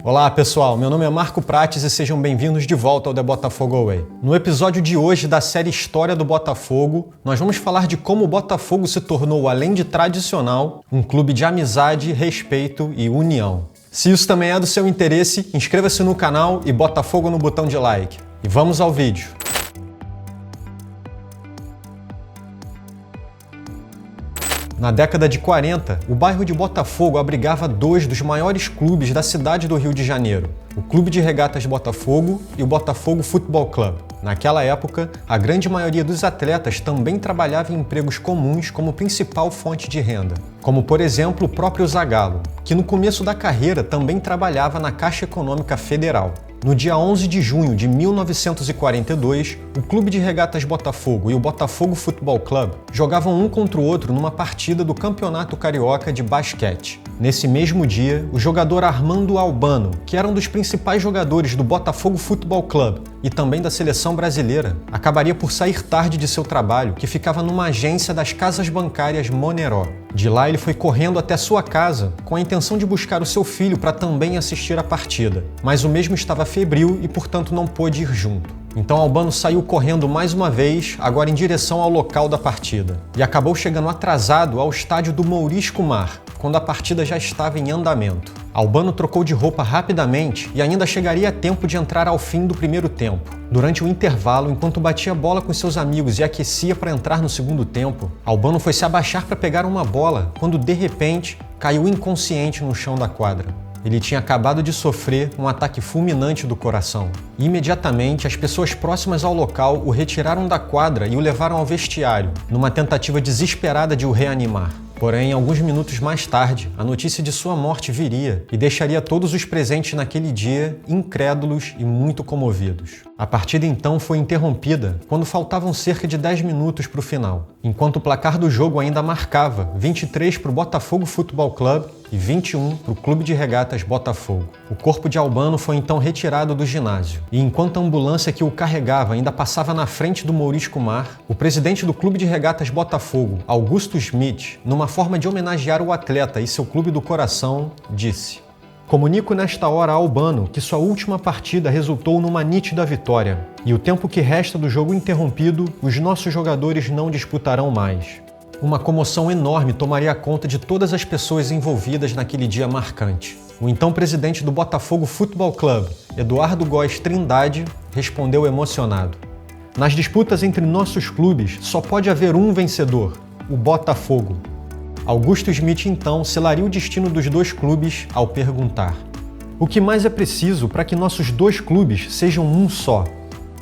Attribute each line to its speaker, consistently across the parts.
Speaker 1: Olá pessoal, meu nome é Marco Prates e sejam bem-vindos de volta ao The Botafogo Way. No episódio de hoje da série História do Botafogo, nós vamos falar de como o Botafogo se tornou, além de tradicional, um clube de amizade, respeito e união. Se isso também é do seu interesse, inscreva-se no canal e bota fogo no botão de like. E vamos ao vídeo. Na década de 40, o bairro de Botafogo abrigava dois dos maiores clubes da cidade do Rio de Janeiro, o Clube de Regatas Botafogo e o Botafogo Futebol Club. Naquela época, a grande maioria dos atletas também trabalhava em empregos comuns como principal fonte de renda, como por exemplo o próprio Zagallo, que no começo da carreira também trabalhava na Caixa Econômica Federal. No dia 11 de junho de 1942, o Clube de Regatas Botafogo e o Botafogo Futebol Club jogavam um contra o outro numa partida do Campeonato Carioca de Basquete. Nesse mesmo dia, o jogador Armando Albano, que era um dos principais jogadores do Botafogo Futebol Club e também da seleção brasileira, acabaria por sair tarde de seu trabalho, que ficava numa agência das casas bancárias Moneró. De lá ele foi correndo até sua casa com a intenção de buscar o seu filho para também assistir à partida, mas o mesmo estava febril e portanto não pôde ir junto. Então Albano saiu correndo mais uma vez, agora em direção ao local da partida, e acabou chegando atrasado ao estádio do Mourisco Mar, quando a partida já estava em andamento. Albano trocou de roupa rapidamente e ainda chegaria a tempo de entrar ao fim do primeiro tempo. Durante o intervalo, enquanto batia bola com seus amigos e aquecia para entrar no segundo tempo, Albano foi se abaixar para pegar uma bola, quando de repente caiu inconsciente no chão da quadra. Ele tinha acabado de sofrer um ataque fulminante do coração. Imediatamente, as pessoas próximas ao local o retiraram da quadra e o levaram ao vestiário, numa tentativa desesperada de o reanimar. Porém, alguns minutos mais tarde, a notícia de sua morte viria e deixaria todos os presentes naquele dia incrédulos e muito comovidos. A partida então foi interrompida quando faltavam cerca de 10 minutos para o final, enquanto o placar do jogo ainda marcava 23 para o Botafogo Futebol Club e 21 para o Clube de Regatas Botafogo. O corpo de Albano foi então retirado do ginásio, e enquanto a ambulância que o carregava ainda passava na frente do Mourisco Mar, o presidente do Clube de Regatas Botafogo, Augusto Schmidt, numa forma de homenagear o atleta e seu clube do coração, disse: "Comunico nesta hora a Albano que sua última partida resultou numa nítida vitória, e o tempo que resta do jogo interrompido, os nossos jogadores não disputarão mais." Uma comoção enorme tomaria conta de todas as pessoas envolvidas naquele dia marcante. O então presidente do Botafogo Futebol Club, Eduardo Góes Trindade, respondeu emocionado: "Nas disputas entre nossos clubes, só pode haver um vencedor, o Botafogo." Augusto Schmidt então selaria o destino dos dois clubes ao perguntar: "O que mais é preciso para que nossos dois clubes sejam um só?"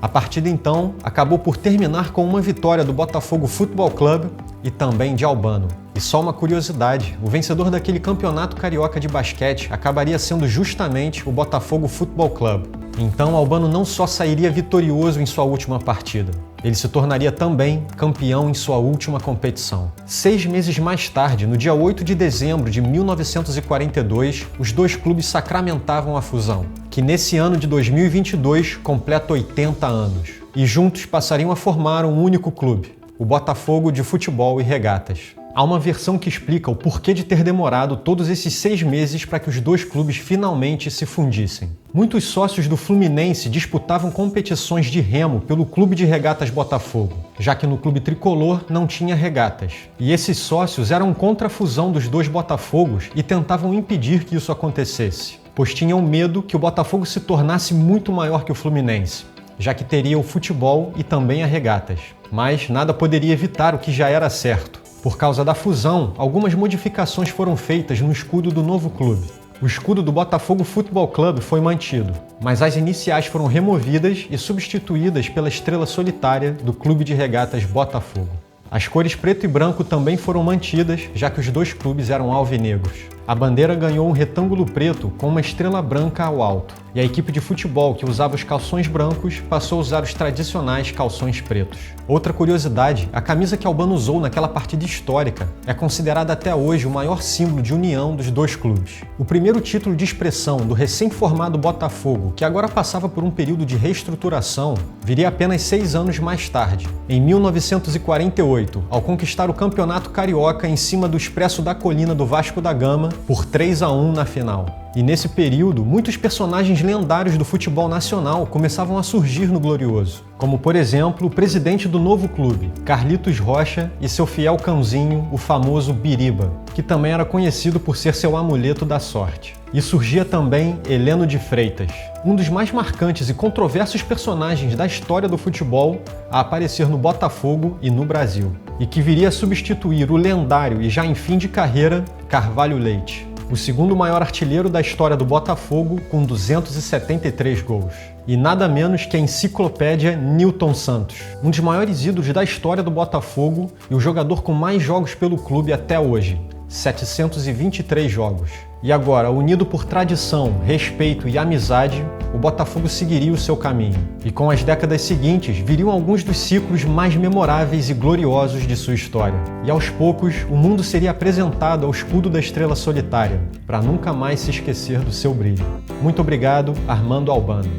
Speaker 1: A partida então acabou por terminar com uma vitória do Botafogo Futebol Club e também de Albano. E só uma curiosidade, o vencedor daquele campeonato carioca de basquete acabaria sendo justamente o Botafogo Futebol Club. Então Albano não só sairia vitorioso em sua última partida, ele se tornaria também campeão em sua última competição. 6 meses mais tarde, no dia 8 de dezembro de 1942, os dois clubes sacramentavam a fusão, que nesse ano de 2022 completa 80 anos. E juntos passariam a formar um único clube, o Botafogo de Futebol e Regatas. Há uma versão que explica o porquê de ter demorado todos esses 6 meses para que os dois clubes finalmente se fundissem. Muitos sócios do Fluminense disputavam competições de remo pelo Clube de Regatas Botafogo, já que no clube tricolor não tinha regatas. E esses sócios eram contra a fusão dos dois Botafogos e tentavam impedir que isso acontecesse, pois tinham medo que o Botafogo se tornasse muito maior que o Fluminense, já que teria o futebol e também a regatas. Mas nada poderia evitar o que já era certo. Por causa da fusão, algumas modificações foram feitas no escudo do novo clube. O escudo do Botafogo Futebol Club foi mantido, mas as iniciais foram removidas e substituídas pela estrela solitária do Clube de Regatas Botafogo. As cores preto e branco também foram mantidas, já que os dois clubes eram alvinegros. A bandeira ganhou um retângulo preto com uma estrela branca ao alto, e a equipe de futebol que usava os calções brancos passou a usar os tradicionais calções pretos. Outra curiosidade, a camisa que Albano usou naquela partida histórica é considerada até hoje o maior símbolo de união dos dois clubes. O primeiro título de expressão do recém-formado Botafogo, que agora passava por um período de reestruturação, viria apenas 6 anos mais tarde, em 1948, ao conquistar o Campeonato Carioca em cima do Expresso da Colina do Vasco da Gama por 3-1 na final. E nesse período, muitos personagens lendários do futebol nacional começavam a surgir no Glorioso, como por exemplo o presidente do novo clube, Carlitos Rocha, e seu fiel cãozinho, o famoso Biriba, que também era conhecido por ser seu amuleto da sorte. E surgia também Heleno de Freitas, um dos mais marcantes e controversos personagens da história do futebol a aparecer no Botafogo e no Brasil, e que viria a substituir o lendário e já em fim de carreira Carvalho Leite, o segundo maior artilheiro da história do Botafogo, com 273 gols. E nada menos que a enciclopédia Nilton Santos, um dos maiores ídolos da história do Botafogo e o jogador com mais jogos pelo clube até hoje, 723 jogos. E agora, unido por tradição, respeito e amizade, o Botafogo seguiria o seu caminho. E com as décadas seguintes, viriam alguns dos ciclos mais memoráveis e gloriosos de sua história. E aos poucos, o mundo seria apresentado ao escudo da estrela solitária, para nunca mais se esquecer do seu brilho. Muito obrigado, Armando Albano.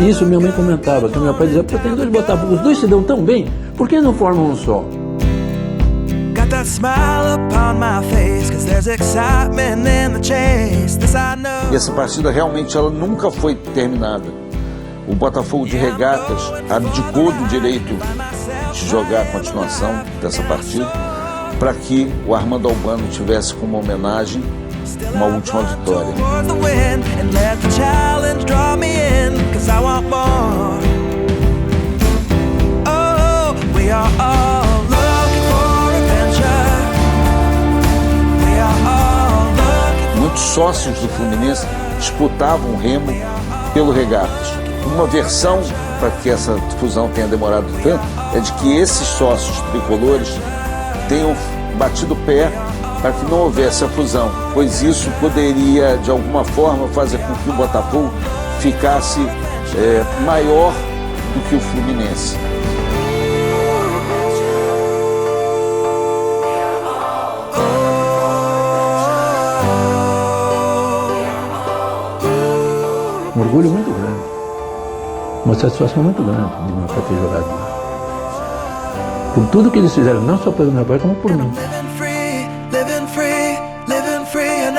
Speaker 2: Isso minha mãe comentava, que meu pai dizia, pô, tem dois Botafogos, os dois se dão tão bem, por que não formam um só?
Speaker 3: E essa partida realmente ela nunca foi terminada. O Botafogo de Regatas abdicou do direito de jogar a continuação dessa partida para que o Armando Albano tivesse como homenagem uma última vitória. Muitos sócios do Fluminense disputavam o Remo pelo Regatas. Uma versão para que essa fusão tenha demorado tanto é de que esses sócios tricolores tenham batido o pé para que não houvesse a fusão, pois isso poderia, de alguma forma, fazer com que o Botafogo ficasse maior do que o Fluminense.
Speaker 2: Um orgulho muito grande, uma satisfação muito grande de meu pai ter jogado lá. Por tudo que eles fizeram, não só pelo meu pai, como por mim.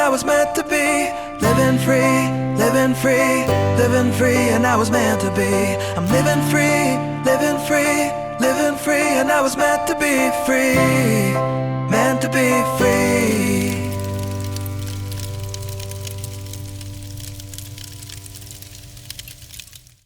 Speaker 2: I was meant to be living free, living free, living free, and I was meant to be. I'm living free, living free, living free, and I was meant to be free, meant to be free.